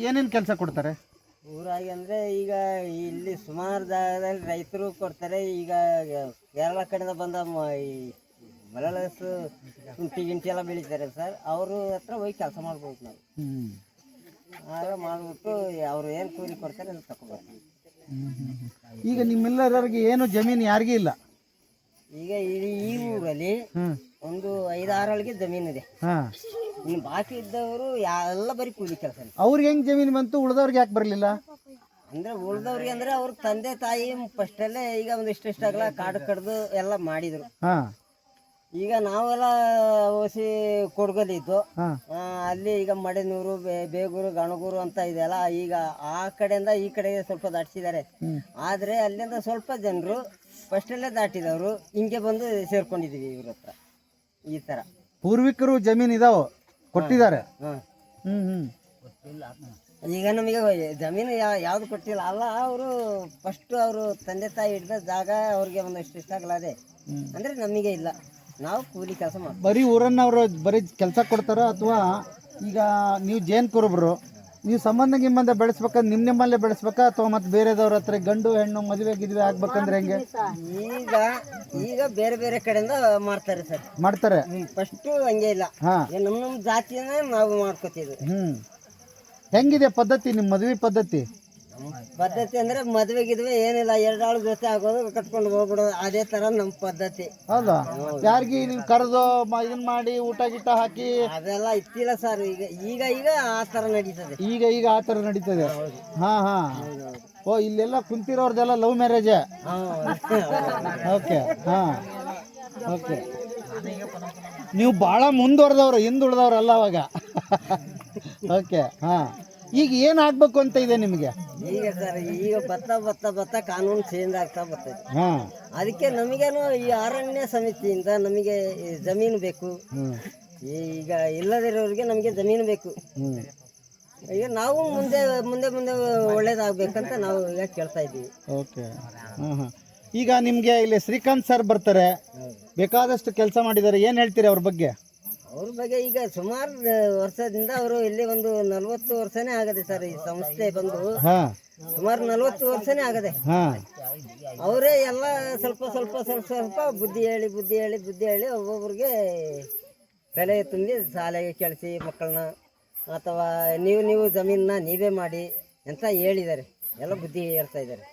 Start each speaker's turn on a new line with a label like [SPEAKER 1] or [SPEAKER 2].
[SPEAKER 1] ಏನೇನು ಕೆಲಸ ಕೊಡ್ತಾರೆ
[SPEAKER 2] ಊರಾಗಿ ಅಂದರೆ ಈಗ ಇಲ್ಲಿ ಸುಮಾರು ಜಾಗದಲ್ಲಿ ರೈತರು ಕೊಡ್ತಾರೆ. ಈಗ ಕೇರಳ ಕಡೆಯಿಂದ ಬಂದ ಈ ಮಲಯಾಳಸು ಶುಂಠಿ ಗಿಂಟಿ ಎಲ್ಲ ಬೆಳೀತಾರೆ ಸರ್. ಅವರು ಹತ್ರ ಹೋಗಿ ಕೆಲಸ ಮಾಡ್ಬೋದು ನಾವು. ಆಗ ಮಾಡಿಬಿಟ್ಟು ಅವರು ಏನು ಕೂಲಿ ಕೊಡ್ತಾರೆ ಅಂತ ತಗೊಬರ್ತೀವಿ.
[SPEAKER 1] ಈಗ ನಿಮ್ಮೆಲ್ಲರಿಗೆ ಏನು ಜಮೀನು ಯಾರಿಗೂ ಇಲ್ಲ.
[SPEAKER 2] ಈಗ ಈ ಊರಲ್ಲಿ ಒಂದು 5-6 ಅಳಿಗೆ ಜಮೀನಿದೆ. ಇನ್ನು ಬಾಕಿ ಇದ್ದವರು ಎಲ್ಲ ಬರೀ ಕೂಲಿ ಕೆಲಸ.
[SPEAKER 1] ಅವ್ರಿಗೆ ಹೆಂಗ್ ಜಮೀನು ಬಂತು, ಉಳಿದವ್ರಿಗೆ ಯಾಕೆ ಬರಲಿಲ್ಲ?
[SPEAKER 2] ಅಂದ್ರೆ ಉಳಿದವ್ರಿಗೆ ಅಂದ್ರೆ ಅವ್ರ ತಂದೆ ತಾಯಿ ಫಸ್ಟಲ್ಲೇ ಈಗ ಒಂದಿಷ್ಟಾಗಲ್ಲ ಕಾಡು ಕಡ್ದು ಎಲ್ಲ ಮಾಡಿದ್ರು. ಈಗ ನಾವೆಲ್ಲ ಓಸಿ ಕೊಡ್ಗಲಿದ್ದು ಅಲ್ಲಿ ಈಗ ಮಡೆನೂರು, ಬೇಗೂರು, ಗಣಗೂರು ಅಂತ ಇದೆಯಲ್ಲ. ಈಗ ಆ ಕಡೆಯಿಂದ ಈ ಕಡೆಗೆ ಸ್ವಲ್ಪ ದಾಟಿಸಿದ್ದಾರೆ. ಆದ್ರೆ ಅಲ್ಲಿಂದ ಸ್ವಲ್ಪ ಜನರು ಫಸ್ಟಲ್ಲೇ ದಾಟಿದವರು ಹಿಂಗೆ ಬಂದು ಸೇರ್ಕೊಂಡಿದೀವಿ ಇವ್ರ ಹತ್ರ. ಈ ತರ
[SPEAKER 1] ಪೂರ್ವಿಕರು ಜಮೀನು ಇದಾವ ಕೊಟ್ಟಿದ್ದಾರೆ.
[SPEAKER 2] ಈಗ ನಮಗೆ ಜಮೀನು ಯಾವ್ದು ಕೊಟ್ಟಿಲ್ಲ ಅಲ್ಲ. ಅವರು ಫಸ್ಟ್ ಅವರು ತಂದೆ ತಾಯಿ ಹಿಡ್ದ ಜಾಗ ಅವ್ರಿಗೆ ಒಂದಷ್ಟು ಇಷ್ಟ ಆಗಲಾದೆ ಅಂದ್ರೆ ನಮಗೆ ಇಲ್ಲ. ನಾವು ಕೂಲಿ ಕೆಲಸ ಮಾಡ್ತೀವಿ.
[SPEAKER 1] ಬರೀ ಊರನ್ನವರು ಬರೀ ಕೆಲಸ ಕೊಡ್ತಾರ ಅಥವಾ ಈಗ ನೀವು ಜೇನ್ ಕುರುಬರು, ನೀವು ಸಂಬಂಧ ಬೆಳೆಸ್ಬೇಕಂದ್ರೆ ನಿಮ್ಮಲ್ಲೇ ಬೆಳೆಸ್ಬೇಕಾ ಅಥವಾ ಮತ್ತೆ ಬೇರೆದವ್ರ ಹತ್ರ ಗಂಡು ಹೆಣ್ಣು ಮದುವೆ ಗಿದ್ವೆ ಆಗ್ಬೇಕಂದ್ರೆ ಹೆಂಗೆ?
[SPEAKER 2] ಈಗ ಬೇರೆ ಬೇರೆ ಕಡೆಯಿಂದ ಮಾಡ್ತಾರೆ ಸರ್.
[SPEAKER 1] ಮಾಡ್ತಾರೆ.
[SPEAKER 2] ಫಸ್ಟ್ ಹಂಗೆ ಇಲ್ಲ, ನಮ್ಮ ಜಾತಿಯನ್ನ ನಾವು ಮಾಡ್ಕೋತೀವಿ.
[SPEAKER 1] ಹೆಂಗಿದೆ ಪದ್ಧತಿ ನಿಮ್ಮ ಮದುವೆ ಪದ್ಧತಿ?
[SPEAKER 2] ಪದ್ಧತಿ ಅಂದ್ರೆ ಮದುವೆ ಗಿದ್ವೆ ಏನಿಲ್ಲ, 2 ಆಳು ಜೊತೆ ಆಗೋದು ಕಟ್ಕೊಂಡು ಹೋಗ್ಬಿಡೋದು, ಅದೇ ತರ ನಮ್ಮ ಪದ್ಧತಿ.
[SPEAKER 1] ಹೌದಾ? ಯಾರಿಗೆ ನೀವು ಕರೆದು ಇದನ್ ಮಾಡಿ ಊಟ ಗೀಟ ಹಾಕಿ
[SPEAKER 2] ಅದೆಲ್ಲ ಇತ್ತಿಲ್ಲ ಸರ್. ಈಗ ಈಗ ಆ ತರ ನಡೀತದೆ.
[SPEAKER 1] ಈಗ ಆ ತರ ನಡೀತದೆ. ಓ, ಇಲ್ಲೆಲ್ಲ ಕುಂತಿರೋರ್ದೆಲ್ಲ ಲವ್ ಮ್ಯಾರೇಜ್. ಓಕೆ. ಓಕೆ, ನೀವು ಬಹಳ ಮುಂದುವರೆದವ್ರು, ಹಿಂದುಳಿದವ್ರಲ್ಲ ಅವಾಗ. ಓಕೆ. ಈಗ ಏನ್ ಆಗ್ಬೇಕು ಅಂತ ಇದೆ ನಿಮಗೆ?
[SPEAKER 2] ಈಗ ಸರ್ ಈಗ ಬತ್ತ ಕಾನೂನು ಚೇಂಜ್ ಆಗ್ತಾ ಬರ್ತದೆ. ಅದಕ್ಕೆ ನಮಗೇನು ಈ ಅರಣ್ಯ ಸಮಿತಿಯಿಂದ ನಮಗೆ ಜಮೀನು ಬೇಕು. ಈಗ ಇಲ್ಲದಿರೋರಿಗೆ ನಮಗೆ ಜಮೀನು ಬೇಕು. ಈಗ ನಾವು ಮುಂದೆ ಮುಂದೆ ಮುಂದೆ ಒಳ್ಳೇದಾಗ್ಬೇಕಂತ ನಾವು ಈಗ ಕೇಳ್ತಾ ಇದ್ದೀವಿ.
[SPEAKER 1] ಓಕೆ. ಈಗ ನಿಮ್ಗೆ ಇಲ್ಲಿ ಶ್ರೀಕಾಂತ್ ಸರ್ ಬರ್ತಾರೆ, ಬೇಕಾದಷ್ಟು ಕೆಲಸ ಮಾಡಿದ್ದಾರೆ. ಏನ್ ಹೇಳ್ತೀರಿ ಅವ್ರ ಬಗ್ಗೆ?
[SPEAKER 2] ಅವ್ರ ಬಗ್ಗೆ ಈಗ ಸುಮಾರು ವರ್ಷದಿಂದ ಅವರು ಇಲ್ಲಿ ಒಂದು 40 ವರ್ಷನೇ ಆಗದೆ ಸರ್. ಈ ಸಂಸ್ಥೆ ಬಂದು ಸುಮಾರು 40 ವರ್ಷನೇ ಆಗದೆ. ಅವರೇ ಎಲ್ಲ ಸ್ವಲ್ಪ ಬುದ್ಧಿ ಹೇಳಿ ಒಬ್ಬೊಬ್ರಿಗೆ ಬೆಲೆ ತುಂಬಿ ಶಾಲೆಗೆ ಕಳಿಸಿ ಮಕ್ಕಳನ್ನ, ಅಥವಾ ನೀವು ಜಮೀನನ್ನ ನೀವೇ ಮಾಡಿ ಅಂತ ಹೇಳಿದ್ದಾರೆ. ಎಲ್ಲ ಬುದ್ಧಿ ಹೇಳ್ತಾ ಇದ್ದಾರೆ.